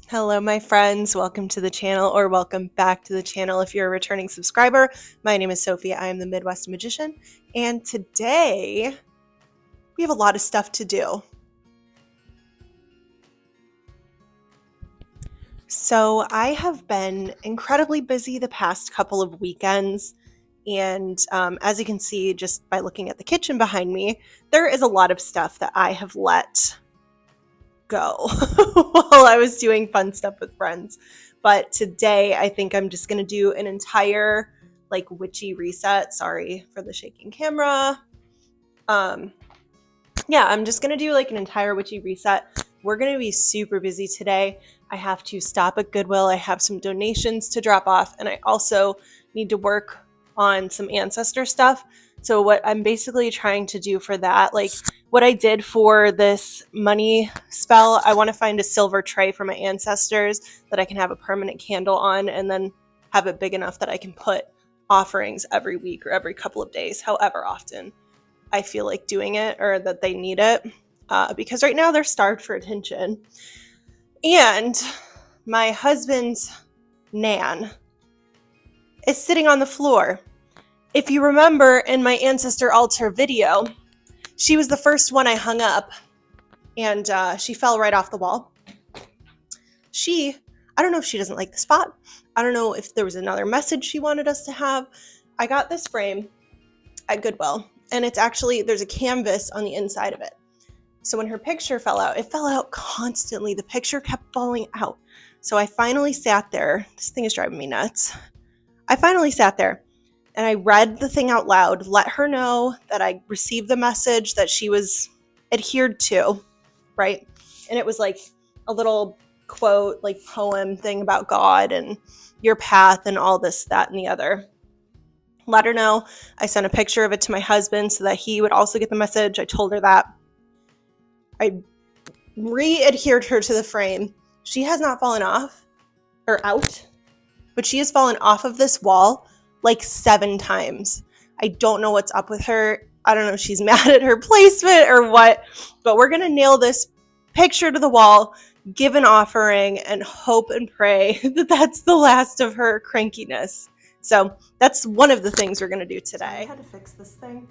Hello, my friends. Welcome to the channel, or welcome back to the channel if you're a returning subscriber. My name is Sophie. I am the Midwest Magician, and today we have a lot of stuff to do. So I have been incredibly busy the past couple of weekends, and as you can see just by looking at the kitchen behind me, there is a lot of stuff that I have let go while I was doing fun stuff with friends. But today I think I'm just going to do an entire witchy reset. Sorry for the shaking camera. Yeah, I'm just going to do an entire witchy reset. We're going to be super busy today. I have to stop at Goodwill. I have some donations to drop off, and I also need to work on some ancestor stuff. So what I'm basically trying to do for that, what I did for this money spell, I want to find a silver tray for my ancestors that I can have a permanent candle on, and then have it big enough that I can put offerings every week or every couple of days, however often I feel like doing it or that they need it, because right now they're starved for attention. And my husband's Nan is sitting on the floor. If you remember in my ancestor altar video, she was the first one I hung up, and she fell right off the wall. I don't know if she doesn't like the spot. I don't know if there was another message she wanted us to have. I got this frame at Goodwill, and there's a canvas on the inside of it. So when her picture fell out, it fell out constantly. The picture kept falling out. So I finally sat there. This thing is driving me nuts. I finally sat there and I read the thing out loud, let her know that I received the message that she was adhered to, right? And it was like a little quote, poem thing about God and your path and all this, that, and the other. Let her know. I sent a picture of it to my husband so that he would also get the message. I told her that. I re-adhered her to the frame. She has not fallen off or out, but she has fallen off of this wall 7 times. I don't know what's up with her. I don't know if she's mad at her placement or what, but we're going to nail this picture to the wall, give an offering, and hope and pray that that's the last of her crankiness. So that's one of the things we're going to do today. I had to fix this thing.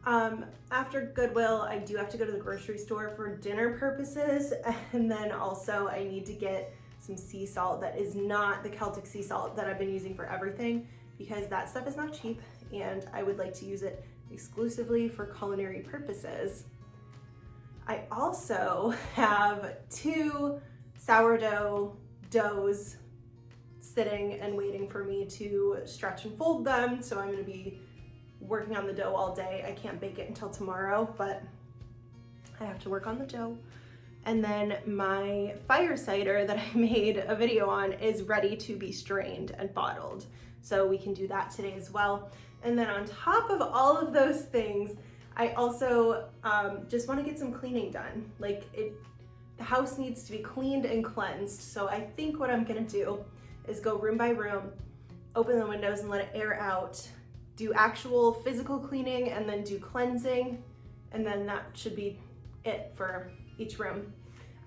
After Goodwill, I do have to go to the grocery store for dinner purposes, and then also I need to get some sea salt that is not the Celtic sea salt that I've been using for everything, because that stuff is not cheap and I would like to use it exclusively for culinary purposes. I also have 2 sourdough doughs sitting and waiting for me to stretch and fold them, so I'm going to be working on the dough all day. I can't bake it until tomorrow, but I have to work on the dough. And then my fire cider that I made a video on is ready to be strained and bottled. So we can do that today as well. And then on top of all of those things, I also just want to get some cleaning done. The house needs to be cleaned and cleansed. So I think what I'm gonna do is go room by room, open the windows and let it air out, do actual physical cleaning, and then do cleansing, and then that should be it for each room.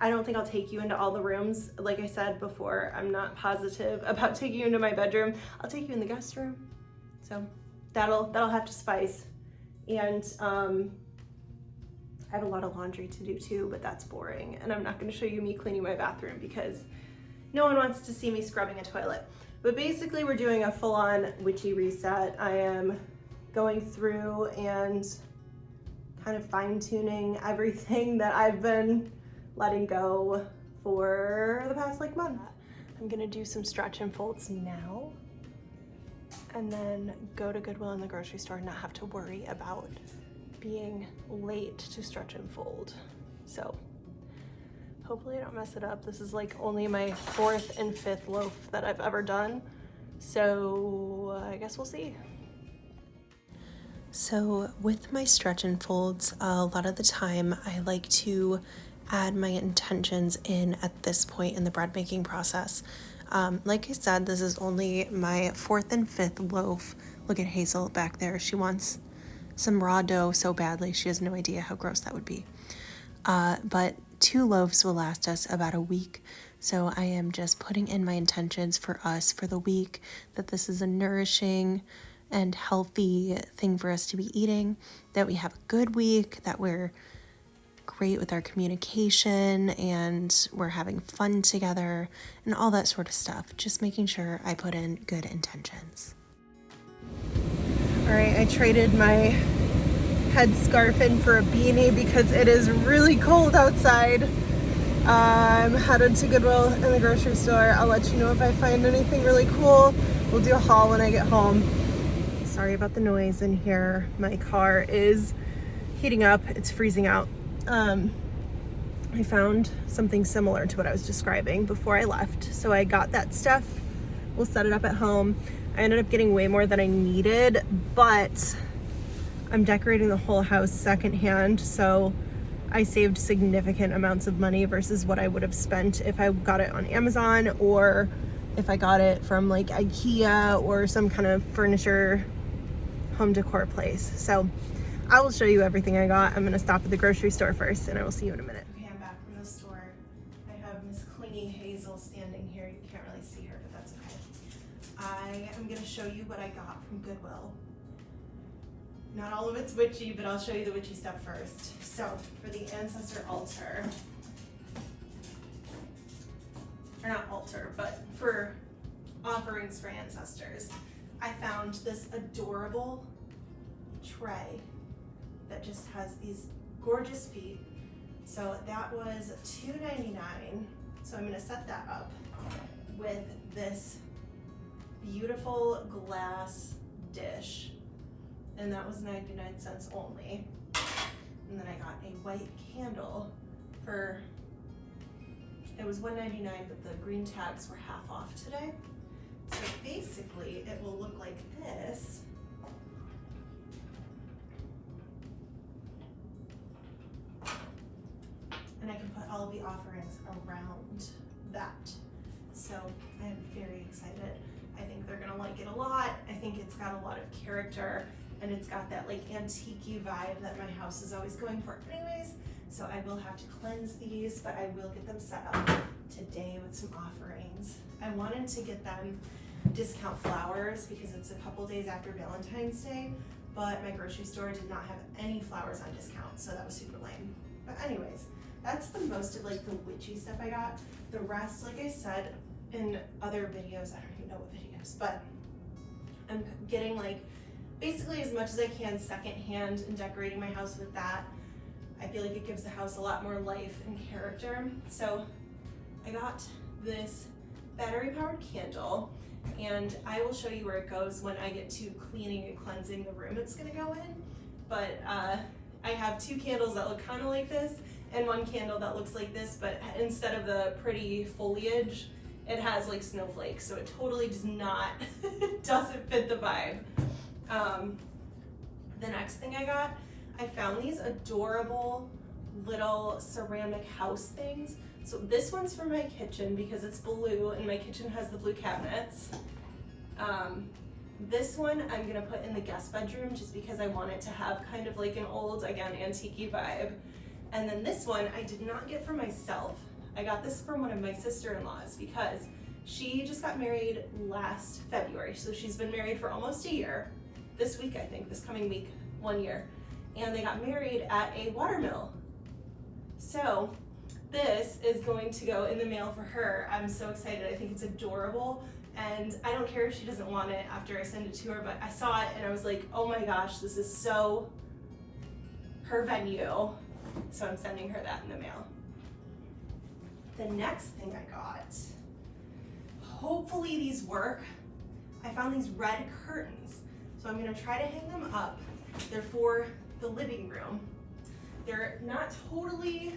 I don't think I'll take you into all the rooms. Like I said before, I'm not positive about taking you into my bedroom. I'll take you in the guest room. So that'll have to suffice. And I have a lot of laundry to do too, but that's boring. And I'm not gonna show you me cleaning my bathroom because no one wants to see me scrubbing a toilet. But basically we're doing a full-on witchy reset. I am going through and kind of fine-tuning everything that I've been letting go for the past month. I'm gonna do some stretch and folds now, and then go to Goodwill in the grocery store and not have to worry about being late to stretch and fold. So hopefully I don't mess it up. This is only my 4th and 5th loaf that I've ever done. So I guess we'll see. So with my stretch and folds, a lot of the time I like to add my intentions in at this point in the bread making process. Like I said, this is only my 4th and 5th loaf. Look at Hazel back there. She wants some raw dough so badly. She has no idea how gross that would be. But 2 loaves will last us about a week. So I am just putting in my intentions for us for the week, that this is a nourishing and healthy thing for us to be eating, that we have a good week, that we're great with our communication and we're having fun together and all that sort of stuff. Just making sure I put in good intentions. All right, I traded my headscarf in for a beanie because it is really cold outside. I'm headed to Goodwill and the grocery store. I'll let you know if I find anything really cool. We'll do a haul when I get home. Sorry about the noise in here. My car is heating up. It's freezing out. I found something similar to what I was describing before I left. So I got that stuff. We'll set it up at home. I ended up getting way more than I needed, but I'm decorating the whole house secondhand, so I saved significant amounts of money versus what I would have spent if I got it on Amazon or if I got it from like IKEA or some kind of furniture home decor place. So I will show you everything I got. I'm gonna stop at the grocery store first and I will see you in a minute. Okay, I'm back from the store. I have Miss Clingy Hazel standing here. You can't really see her, but that's okay. I am gonna show you what I got from Goodwill. Not all of it's witchy, but I'll show you the witchy stuff first. So, for the ancestor altar, or not altar, but for offerings for ancestors, I found this adorable tray that just has these gorgeous feet. So that was $2.99. So I'm gonna set that up with this beautiful glass dish. And that was 99 cents only. And then I got a white candle for, it was $1.99, but the green tags were half off today. So basically it will look like this. And I can put all of the offerings around that. So I am very excited. I think they're gonna like it a lot. I think it's got a lot of character. And it's got that like antique-y vibe that my house is always going for anyways. So I will have to cleanse these, but I will get them set up today with some offerings. I wanted to get them discount flowers because it's a couple days after Valentine's Day, but my grocery store did not have any flowers on discount, so that was super lame. But anyways, that's the most of like the witchy stuff I got. The rest, like I said in other videos, I don't even know what videos, but I'm getting like basically as much as I can secondhand and decorating my house with that. I feel like it gives the house a lot more life and character. So I got this battery powered candle and I will show you where it goes when I get to cleaning and cleansing the room it's gonna go in. But I have 2 candles that look kind of like this and 1 candle that looks like this, but instead of the pretty foliage, it has like snowflakes. So it totally does not, doesn't fit the vibe. The next thing I found these adorable little ceramic house things. So this one's for my kitchen because it's blue and my kitchen has the blue cabinets. This one I'm gonna put in the guest bedroom just because I want it to have kind of like an old, again, antique-y vibe. And then this one I did not get for myself. I got this from one of my sister-in-laws because she just got married last February. So she's been married for almost a year. This week, I think, this coming week, 1 year. And they got married at a watermill. So this is going to go in the mail for her. I'm so excited. I think it's adorable. And I don't care if she doesn't want it after I send it to her, but I saw it and I was like, oh my gosh, this is so her venue. So I'm sending her that in the mail. The next thing I got, hopefully these work. I found these red curtains. So I'm gonna try to hang them up. They're for the living room. They're not totally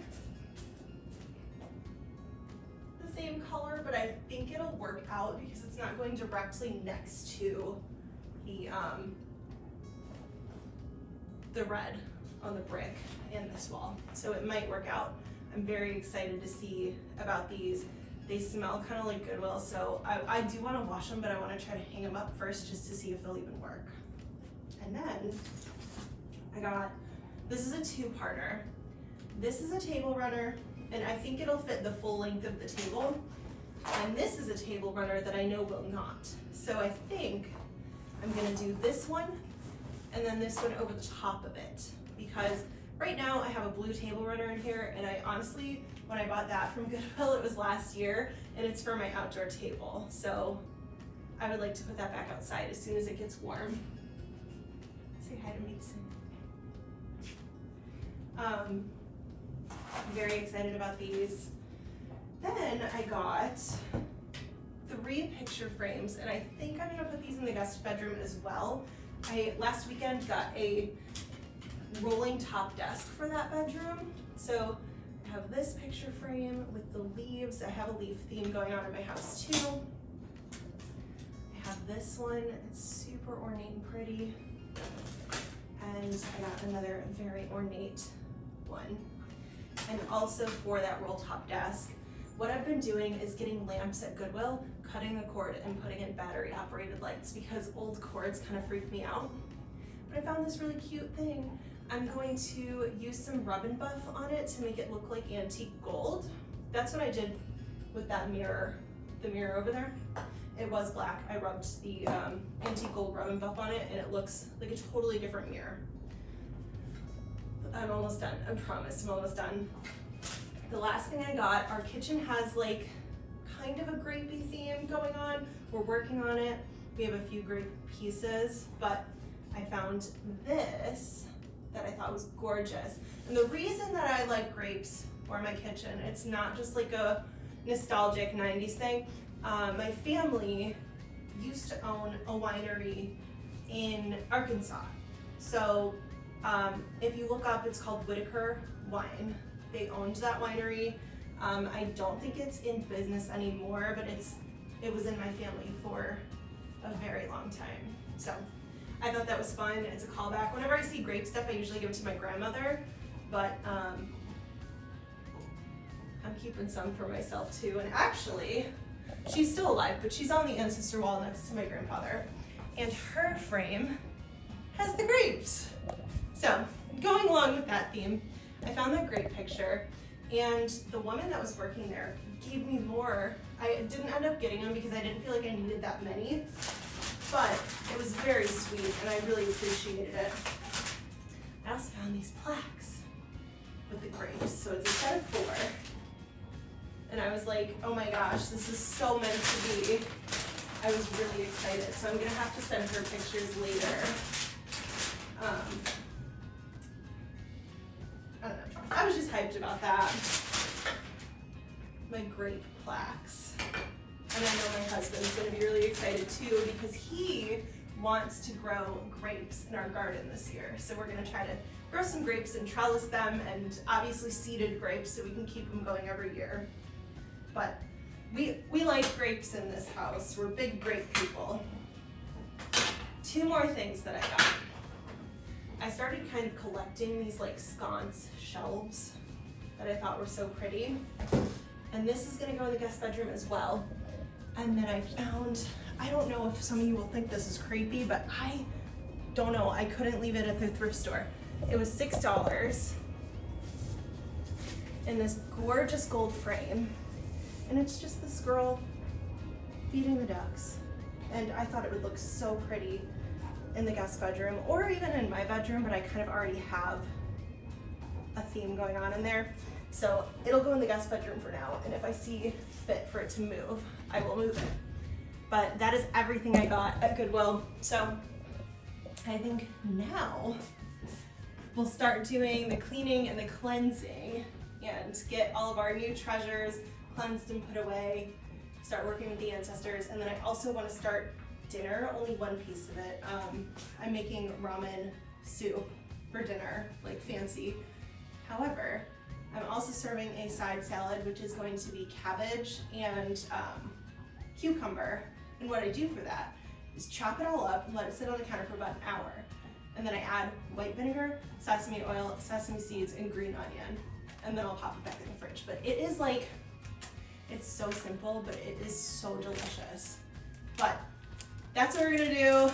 the same color, but I think it'll work out because it's not going directly next to the red on the brick in this wall. So it might work out. I'm very excited to see about these. They smell kind of like Goodwill, so I do want to wash them, but I want to try to hang them up first just to see if they'll even work. And then I got, this is a 2-parter. This is a table runner, and I think it'll fit the full length of the table. And this is a table runner that I know will not. So I think I'm gonna do this one and then this one over the top of it, because right now I have a blue table runner in here, and I honestly, when I bought that from Goodwill, it was last year, and it's for my outdoor table. So I would like to put that back outside as soon as it gets warm. Say hi to Mason. I'm very excited about these. Then I got 3 picture frames, and I think I'm gonna put these in the guest bedroom as well. I last weekend got a rolling top desk for that bedroom. So I have this picture frame with the leaves. I have a leaf theme going on in my house too. I have this one, it's super ornate and pretty. And I got another very ornate one. And also for that roll top desk, what I've been doing is getting lamps at Goodwill, cutting the cord and putting in battery operated lights, because old cords kind of freak me out. But I found this really cute thing. I'm going to use some rub and buff on it to make it look like antique gold. That's what I did with that mirror, the mirror over there. It was black. I rubbed the antique gold rub and buff on it, and it looks like a totally different mirror. I'm almost done, I promise, I'm almost done. The last thing I got, our kitchen has like kind of a grapey theme going on. We're working on it. We have a few grape pieces, but I found this that I thought was gorgeous. And the reason that I like grapes for my kitchen, it's not just like a nostalgic 90s thing. My family used to own a winery in Arkansas. So if you look up, it's called Whitaker Wine. They owned that winery. I don't think it's in business anymore, but it was in my family for a very long time. So I thought that was fun. It's a callback. Whenever I see grape stuff, I usually give it to my grandmother, but I'm keeping some for myself too. And actually, she's still alive, but she's on the ancestor wall next to my grandfather. And her frame has the grapes. So going along with that theme, I found that grape picture, and the woman that was working there gave me more. I didn't end up getting them because I didn't feel like I needed that many, but it was very sweet and I really appreciated it. I also found these plaques with the grapes. So it's a set of 4. And I was like, oh my gosh, this is so meant to be. I was really excited. So I'm gonna have to send her pictures later. I don't know. I was just hyped about that. My grape plaques. And I know my husband's gonna be really excited too, because he wants to grow grapes in our garden this year. So we're gonna try to grow some grapes and trellis them, and obviously seeded grapes so we can keep them going every year. But we like grapes in this house. We're big grape people. 2 more things that I got. I started kind of collecting these like sconce shelves that I thought were so pretty. And this is gonna go in the guest bedroom as well. And then I found, I don't know if some of you will think this is creepy, but I don't know, I couldn't leave it at the thrift store. It was $6 in this gorgeous gold frame. And it's just this girl feeding the ducks. And I thought it would look so pretty in the guest bedroom, or even in my bedroom, but I kind of already have a theme going on in there. So it'll go in the guest bedroom for now, and if I see fit for it to move, I will move it. But that is everything I got at Goodwill. So I think now we'll start doing the cleaning and the cleansing and get all of our new treasures cleansed and put away, start working with the ancestors. And then I also want to start dinner, only one piece of it. I'm making ramen soup for dinner, like fancy. However, I'm also serving a side salad, which is going to be cabbage and cucumber. And what I do for that is chop it all up and let it sit on the counter for about an hour. And then I add white vinegar, sesame oil, sesame seeds, and green onion. And then I'll pop it back in the fridge. But it is like, it's so simple, but it is so delicious. But that's what we're gonna do.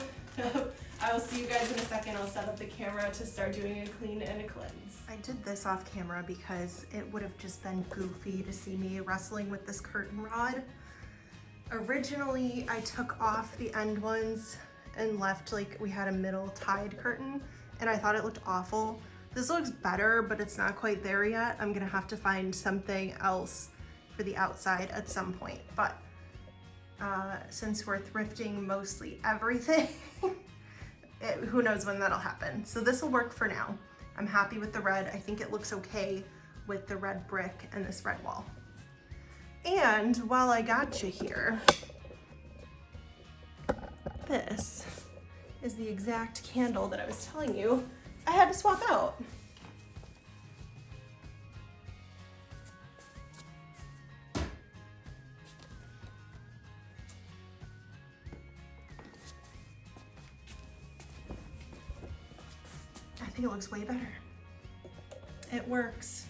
I will see you guys in a second. I'll set up the camera to start doing a clean and a cleanse. I did this off camera because it would have just been goofy to see me wrestling with this curtain rod. Originally, I took off the end ones and left like we had a middle tied curtain, and I thought it looked awful. This looks better, but it's not quite there yet. I'm gonna have to find something else for the outside at some point. But since we're thrifting mostly everything, who knows when that'll happen. So this will work for now. I'm happy with the red. I think it looks okay with the red brick and this red wall. And while I got you here, this is the exact candle that I was telling you I had to swap out. I think it looks way better. It works.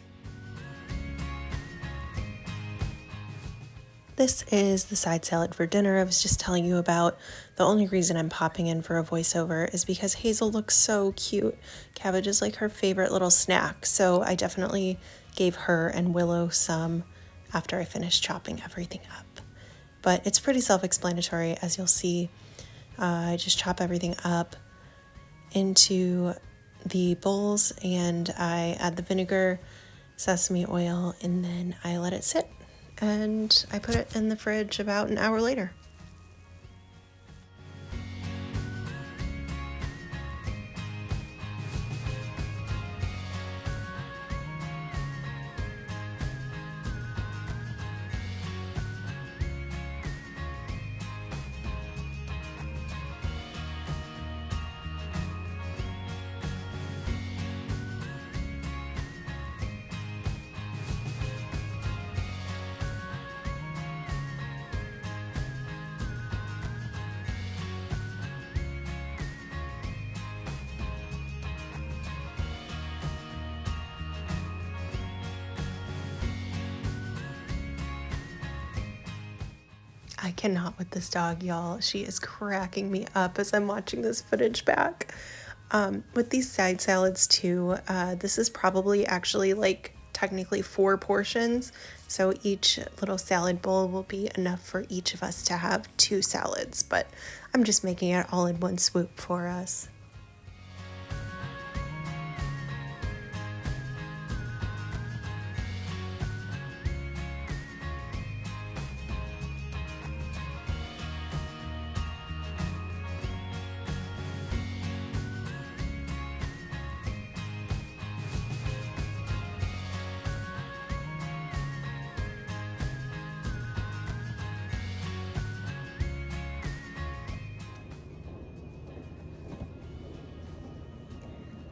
This is the side salad for dinner I was just telling you about. The only reason I'm popping in for a voiceover is because Hazel looks so cute. Cabbage is like her favorite little snack, so I definitely gave her and Willow some after I finished chopping everything up. But it's pretty self-explanatory, as you'll see. I just chop everything up into the bowls and I add the vinegar, sesame oil, and then I let it sit. And I put it in the fridge about an hour later. I cannot with this dog, y'all. She is cracking me up as I'm watching this footage back. With these side salads too, this is probably actually like technically 4 portions. So each little salad bowl will be enough for each of us to have 2 salads, but I'm just making it all in one swoop for us.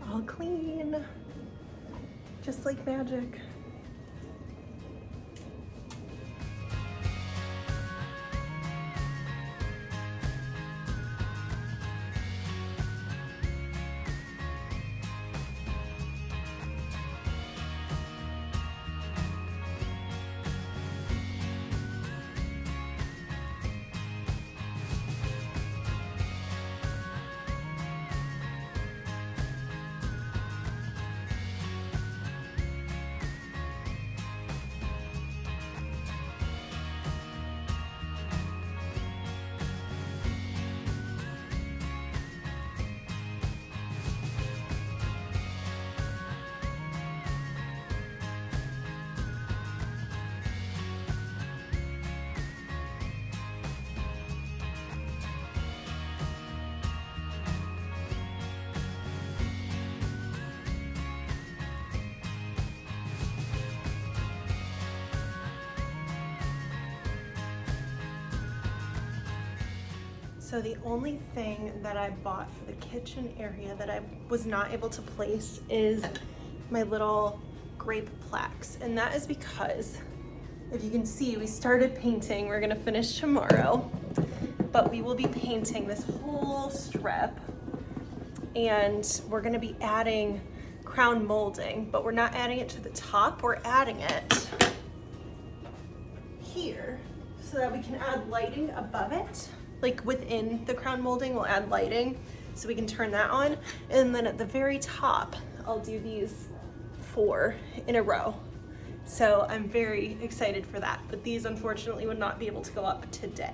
All clean, just like magic. So the only thing that I bought for the kitchen area that I was not able to place is my little grape plaques. And that is because, if you can see, we started painting. We're gonna finish tomorrow, but we will be painting this whole strip, and we're gonna be adding crown molding, but we're not adding it to the top, we're adding it here so that we can add lighting above it. Like within the crown molding, we'll add lighting. So we can turn that on. And then at the very top, I'll do these 4 in a row. So I'm very excited for that, but these unfortunately would not be able to go up today.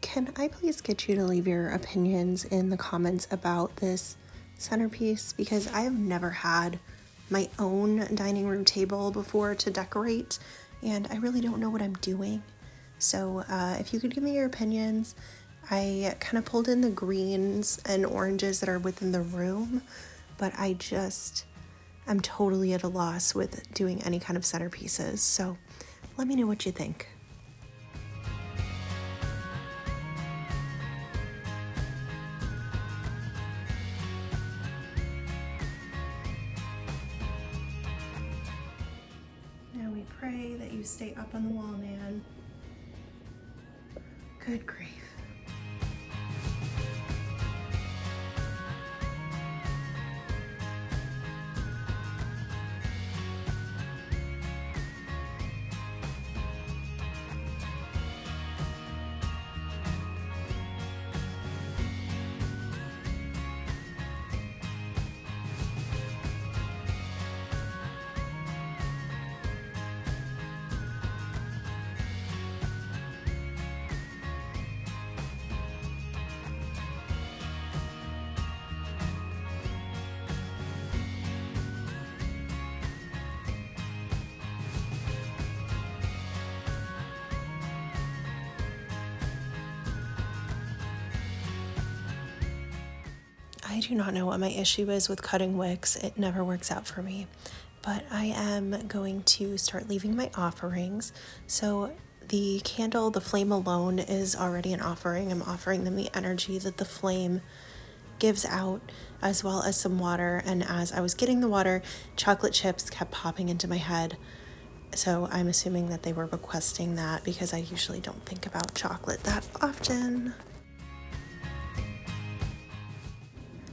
Can I please get you to leave your opinions in the comments about this centerpiece? Because I have never had my own dining room table before to decorate, and I really don't know what I'm doing. So if you could give me your opinions. I kind of pulled in the greens and oranges that are within the room, but I'm totally at a loss with doing any kind of centerpieces. So let me know what you think. Now we pray that you stay up on the wall, man. Good grief. I do not know what my issue is with cutting wicks. It never works out for me. But I am going to start leaving my offerings. So the candle, the flame alone, is already an offering. I'm offering them the energy that the flame gives out, as well as some water. And as I was getting the water, chocolate chips kept popping into my head. So I'm assuming that they were requesting that because I usually don't think about chocolate that often.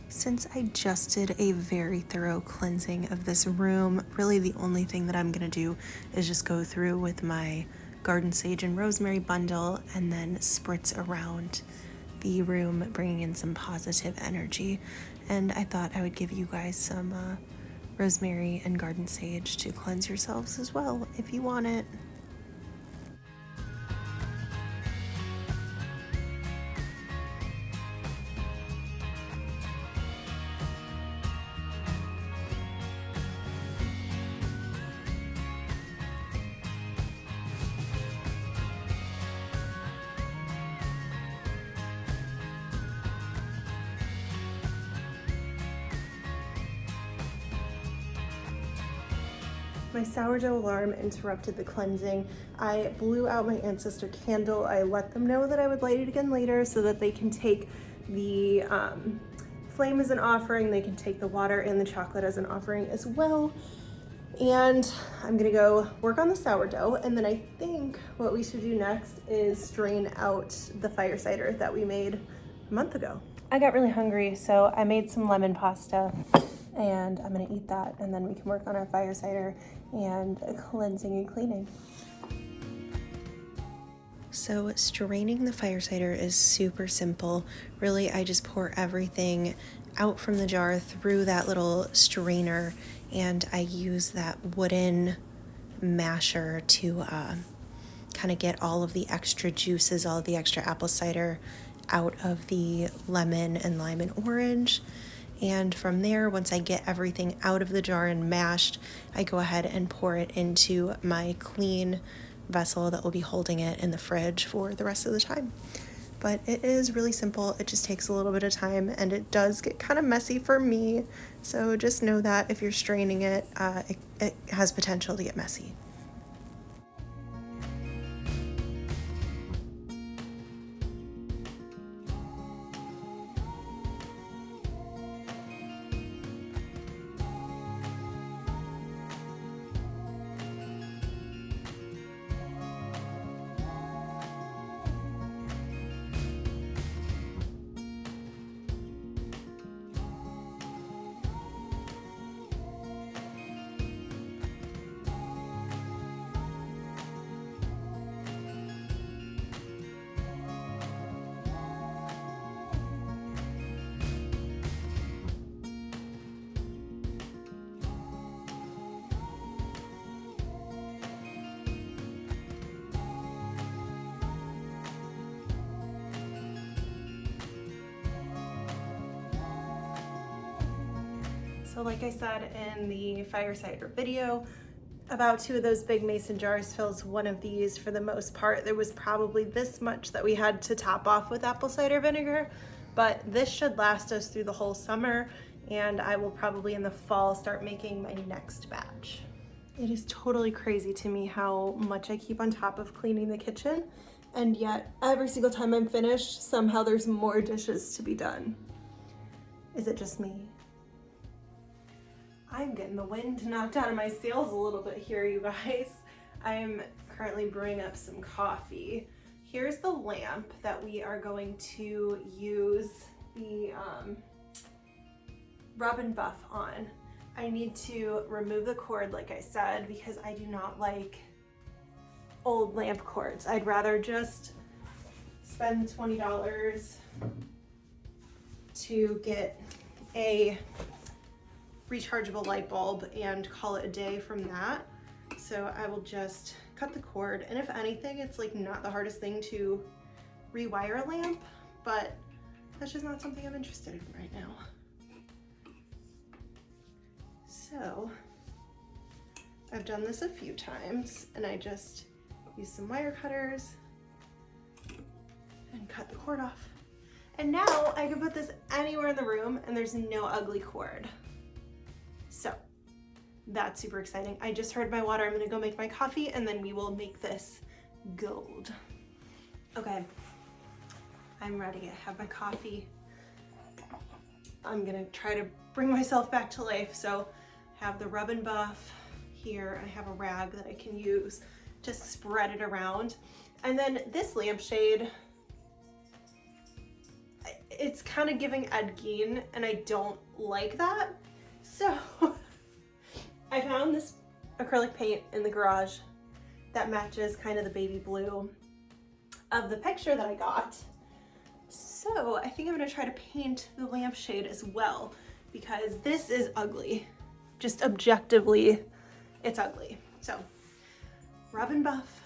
Since I just did a very thorough cleansing of this room, really the only thing that I'm going to do is just go through with my garden sage and rosemary bundle and then spritz around the room, bringing in some positive energy. And I thought I would give you guys some rosemary and garden sage to cleanse yourselves as well if you want it. My sourdough alarm interrupted the cleansing. I blew out my ancestor candle. I let them know that I would light it again later so that they can take the flame as an offering. They can take the water and the chocolate as an offering as well. And I'm gonna go work on the sourdough. And then I think what we should do next is strain out the fire cider that we made a month ago. I got really hungry, so I made some lemon pasta and I'm gonna eat that, and then we can work on our fire cider and cleansing and cleaning. So straining the fire cider is super simple. Really, I just pour everything out from the jar through that little strainer, and I use that wooden masher to kind of get all of the extra juices, all of the extra apple cider out of the lemon and lime and orange. And from there, once I get everything out of the jar and mashed, I go ahead and pour it into my clean vessel that will be holding it in the fridge for the rest of the time. But it is really simple. It just takes a little bit of time, and it does get kind of messy for me. So just know that if you're straining it, it has potential to get messy. So like I said in the fire cider video, about 2 of those big mason jars fills one of these for the most part. There was probably this much that we had to top off with apple cider vinegar, but this should last us through the whole summer, and I will probably in the fall start making my next batch. It is totally crazy to me how much I keep on top of cleaning the kitchen, and yet every single time I'm finished, somehow there's more dishes to be done. Is it just me? I'm getting the wind knocked out of my sails a little bit here, you guys. I'm currently brewing up some coffee. Here's the lamp that we are going to use the rub and buff on. I need to remove the cord, like I said, because I do not like old lamp cords. I'd rather just spend $20 to get a rechargeable light bulb and call it a day from that. So I will just cut the cord, and if anything, it's like not the hardest thing to rewire a lamp, but that's just not something I'm interested in right now. So I've done this a few times, and I just use some wire cutters and cut the cord off. And now I can put this anywhere in the room and there's no ugly cord. So that's super exciting. I just heard my water. I'm gonna go make my coffee and then we will make this gold. Okay, I'm ready. I have my coffee. I'm gonna try to bring myself back to life. So I have the rub and buff here. I have a rag that I can use to spread it around. And then this lampshade, it's kind of giving Ed Gein and I don't like that. So I found this acrylic paint in the garage that matches kind of the baby blue of the picture that I got. So I think I'm gonna try to paint the lampshade as well because this is ugly. Just objectively, it's ugly. So rub and buff,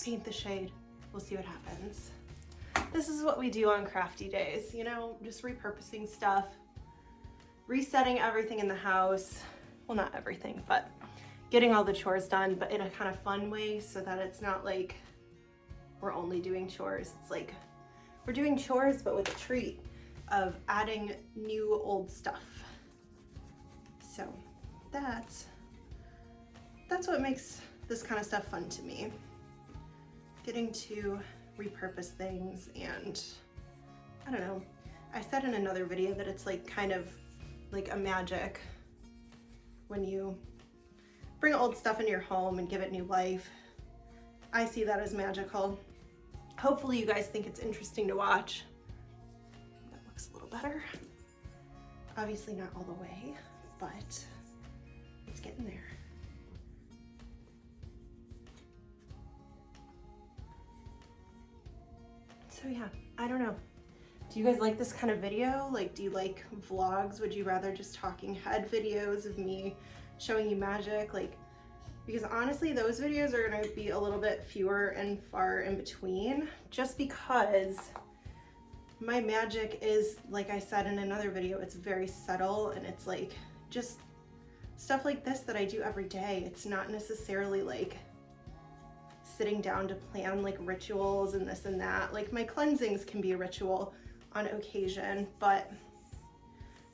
paint the shade, we'll see what happens. This is what we do on crafty days, you know, just repurposing stuff, resetting everything in the house. Well, not everything, but getting all the chores done, but in a kind of fun way so that it's not like we're only doing chores. It's like we're doing chores, but with a treat of adding new old stuff. So that's what makes this kind of stuff fun to me. Getting to repurpose things, and I don't know, I said in another video that it's like kind of like a magic when you bring old stuff into your home and give it new life. I see that as magical. Hopefully you guys think it's interesting to watch. That looks a little better. Obviously not all the way, but it's getting there. So yeah, I don't know. Do you guys like this kind of video? Like, do you like vlogs? Would you rather just talking head videos of me showing you magic? Like, because honestly, those videos are gonna be a little bit fewer and far in between, just because my magic is, like I said in another video, it's very subtle, and it's like just stuff like this that I do every day. It's not necessarily like sitting down to plan like rituals and this and that. Like my cleansings can be a ritual on occasion, but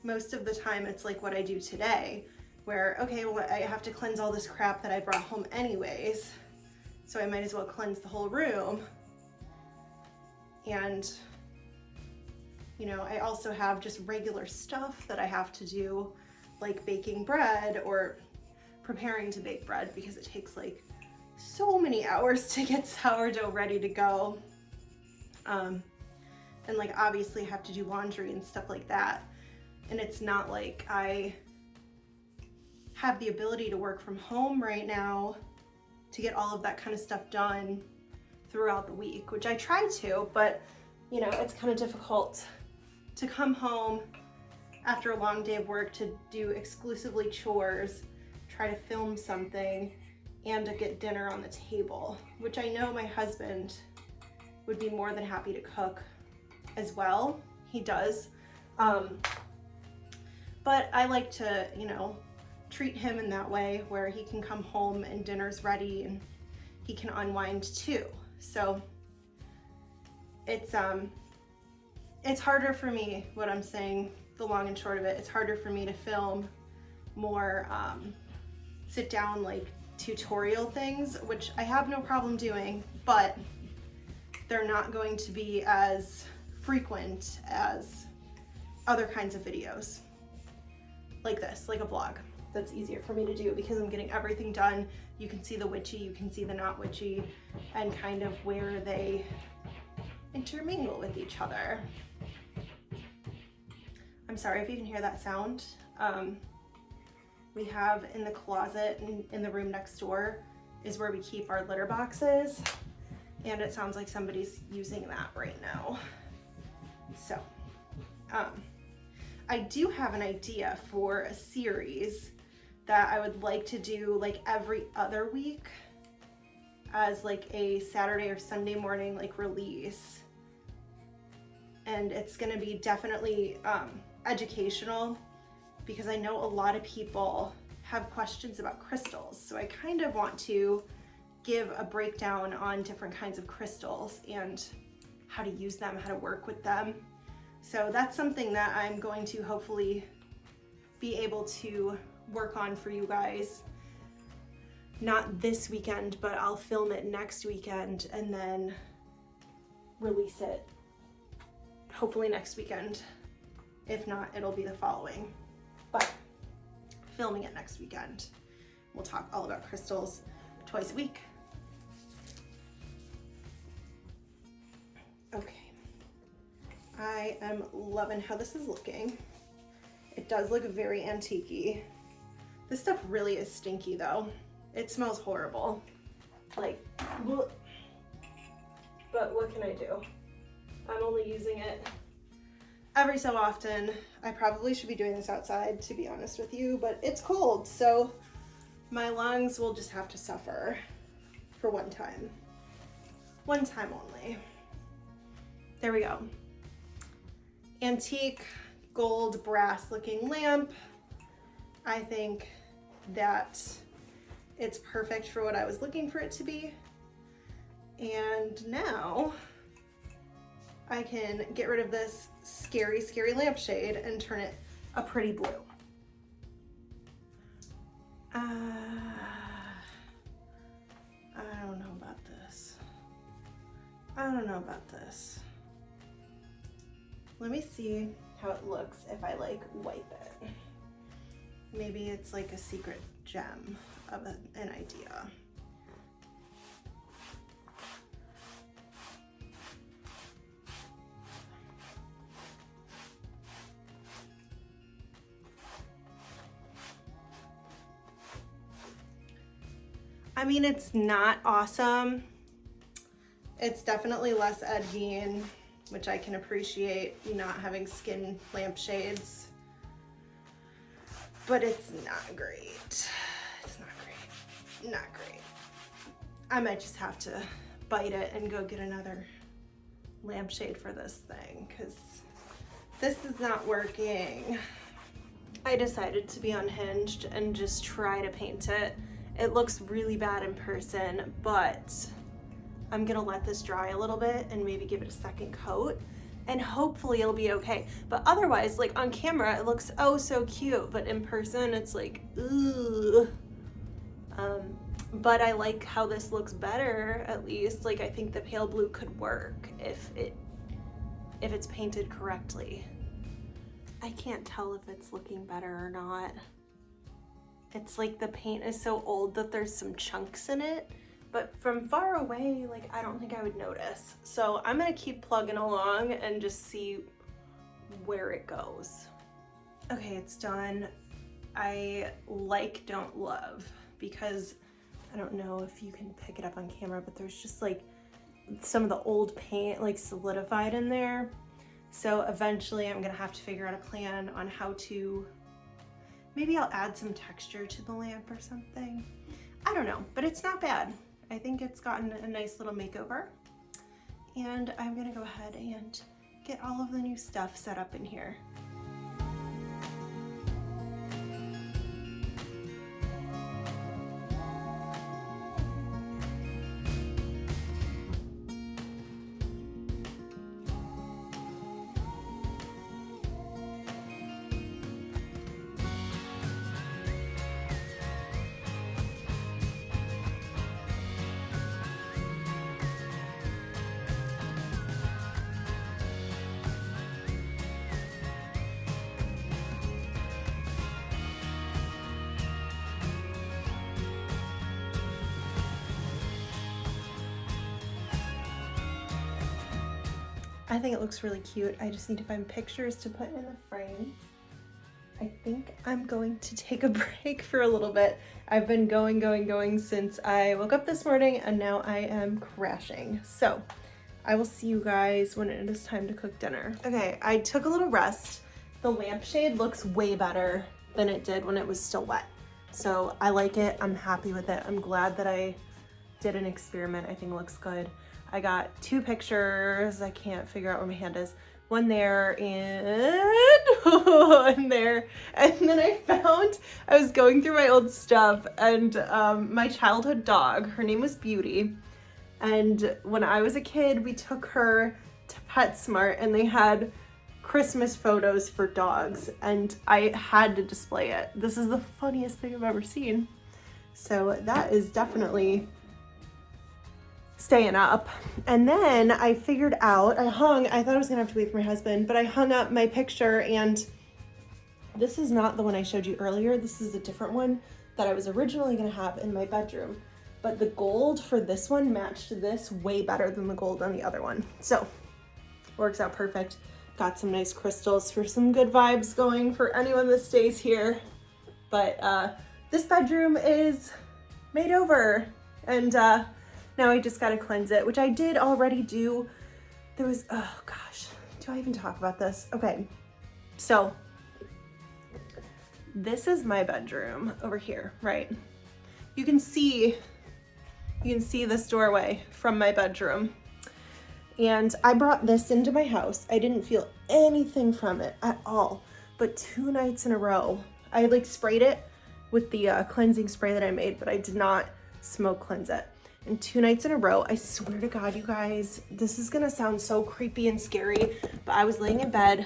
most of the time it's like what I do today, where, okay, well, I have to cleanse all this crap that I brought home anyways, so I might as well cleanse the whole room. And you know, I also have just regular stuff that I have to do, like baking bread or preparing to bake bread, because it takes like so many hours to get sourdough ready to go. And like obviously have to do laundry and stuff like that. And it's not like I have the ability to work from home right now to get all of that kind of stuff done throughout the week, which I try to, but you know, it's kind of difficult to come home after a long day of work to do exclusively chores, try to film something, and to get dinner on the table, which I know my husband would be more than happy to cook as well. He does. But I like to, you know, treat him in that way where he can come home and dinner's ready and he can unwind too. So it's harder for me, what I'm saying, the long and short of it, it's harder for me to film more sit down like tutorial things, which I have no problem doing, but they're not going to be as frequent as other kinds of videos like this, like a vlog. That's easier for me to do because I'm getting everything done. You can see the witchy, you can see the not witchy, and kind of where they intermingle with each other. I'm sorry if you can hear that sound. We have in the closet in the room next door is where we keep our litter boxes, and it sounds like somebody's using that right now. So I do have an idea for a series that I would like to do like every other week as like a Saturday or Sunday morning like release. And it's gonna be definitely educational, because I know a lot of people have questions about crystals. So I kind of want to give a breakdown on different kinds of crystals and how to use them, how to work with them. So that's something that I'm going to hopefully be able to work on for you guys. Not this weekend, but I'll film it next weekend and then release it hopefully next weekend. If not, it'll be the following. But filming it next weekend. We'll talk all about crystals twice a week. Okay. I am loving how this is looking. It does look very antique-y. This stuff really is stinky though. It smells horrible. Like, but what can I do? I'm only using it every so often. I probably should be doing this outside, to be honest with you, but it's cold, so my lungs will just have to suffer for one time. One time only. There we go. Antique gold brass looking lamp. I think that it's perfect for what I was looking for it to be. And now I can get rid of this scary, scary lampshade and turn it a pretty blue. I don't know about this. I don't know about this. Let me see how it looks if I like wipe it. Maybe it's like a secret gem of an idea. I mean, it's not awesome. It's definitely less edgy and which I can appreciate, not having skin lampshades, but it's not great. It's not great. Not great. I might just have to bite it and go get another lampshade for this thing, because this is not working. I decided to be unhinged and just try to paint it. It looks really bad in person, but I'm gonna let this dry a little bit and maybe give it a second coat, and hopefully it'll be okay. But otherwise, like on camera, it looks oh so cute, but in person, it's like, ooh. But I like how this looks better, at least. Like, I think the pale blue could work if it's painted correctly. I can't tell if it's looking better or not. It's like the paint is so old that there's some chunks in it, but from far away, like, I don't think I would notice. So I'm gonna keep plugging along and just see where it goes. Okay, it's done. I like, don't love, because I don't know if you can pick it up on camera, but there's just like some of the old paint like solidified in there. So eventually I'm gonna have to figure out a plan on how to, maybe I'll add some texture to the lamp or something. I don't know, but it's not bad. I think it's gotten a nice little makeover. And I'm gonna go ahead and get all of the new stuff set up in here. I think it looks really cute. I just need to find pictures to put in the frame. I think I'm going to take a break for a little bit. I've been going since I woke up this morning, and now I am crashing. So I will see you guys when it is time to cook dinner. Okay, I took a little rest. The lampshade looks way better than it did when it was still wet. So I like it, I'm happy with it. I'm glad that I did an experiment. I think it looks good. I got 2 pictures. I can't figure out where my hand is. One there and one there. And then I was going through my old stuff, and my childhood dog, her name was Beauty. And when I was a kid, we took her to PetSmart, and they had Christmas photos for dogs, and I had to display it. This is the funniest thing I've ever seen. So that is definitely staying up. And then I figured out, I thought I was gonna have to wait for my husband, but I hung up my picture, and this is not the one I showed you earlier. This is a different one that I was originally gonna have in my bedroom, but the gold for this one matched this way better than the gold on the other one. So works out perfect. Got some nice crystals for some good vibes going for anyone that stays here. But this bedroom is made over, and now I just gotta cleanse it, which I did already do. There was, oh gosh, do I even talk about this? Okay, so this is my bedroom over here, right? You can see this doorway from my bedroom. And I brought this into my house. I didn't feel anything from it at all, but 2 nights in a row, I like sprayed it with the cleansing spray that I made, but I did not smoke cleanse it. And 2 nights in a row, I swear to God, you guys, this is gonna sound so creepy and scary, but I was laying in bed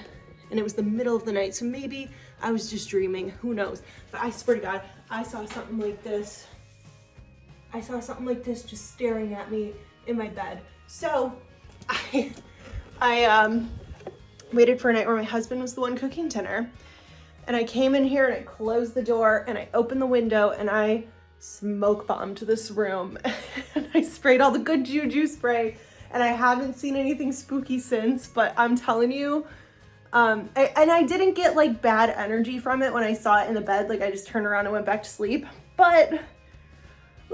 and it was the middle of the night, so maybe I was just dreaming, who knows? But I swear to God, I saw something like this. I saw something like this just staring at me in my bed. So I waited for a night where my husband was the one cooking dinner, and I came in here and I closed the door and I opened the window and I smoke bombed this room. And I sprayed all the good juju spray, and I haven't seen anything spooky since, but I'm telling you, and I didn't get like bad energy from it when I saw it in the bed. Like, I just turned around and went back to sleep, but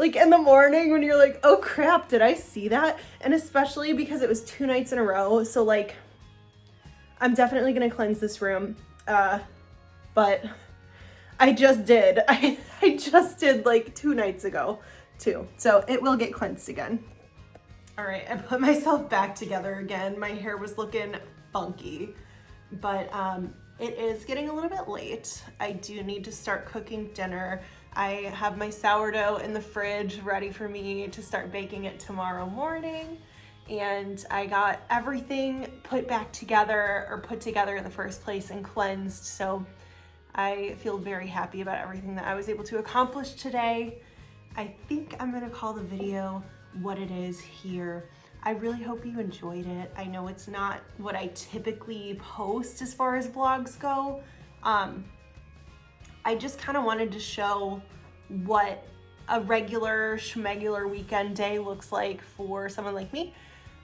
like in the morning when you're like, oh crap, did I see that? And especially because it was 2 nights in a row. So like, I'm definitely gonna cleanse this room. But I just did. I just did like 2 nights ago too. So it will get cleansed again. All right, I put myself back together again. My hair was looking funky, but it is getting a little bit late. I do need to start cooking dinner. I have my sourdough in the fridge ready for me to start baking it tomorrow morning. And I got everything put together in the first place and cleansed. So I feel very happy about everything that I was able to accomplish today. I think I'm gonna call the video what it is here. I really hope you enjoyed it. I know it's not what I typically post as far as vlogs go. I just kind of wanted to show what a regular schmegular weekend day looks like for someone like me.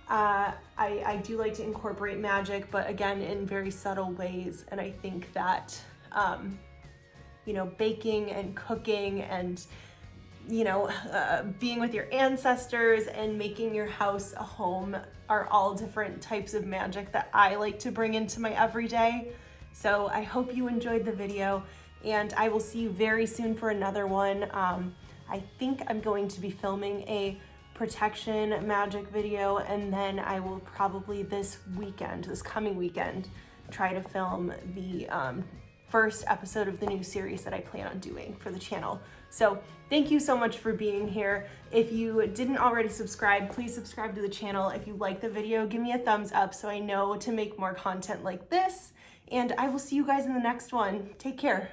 I do like to incorporate magic, but again, in very subtle ways. And I think that, you know, baking and cooking and, you know, being with your ancestors and making your house a home are all different types of magic that I like to bring into my everyday. So I hope you enjoyed the video, and I will see you very soon for another one. I think I'm going to be filming a protection magic video, and then I will probably this coming weekend, try to film the first episode of the new series that I plan on doing for the channel. So thank you so much for being here. If you didn't already subscribe, please subscribe to the channel. If you like the video, give me a thumbs up so I know to make more content like this. And I will see you guys in the next one. Take care.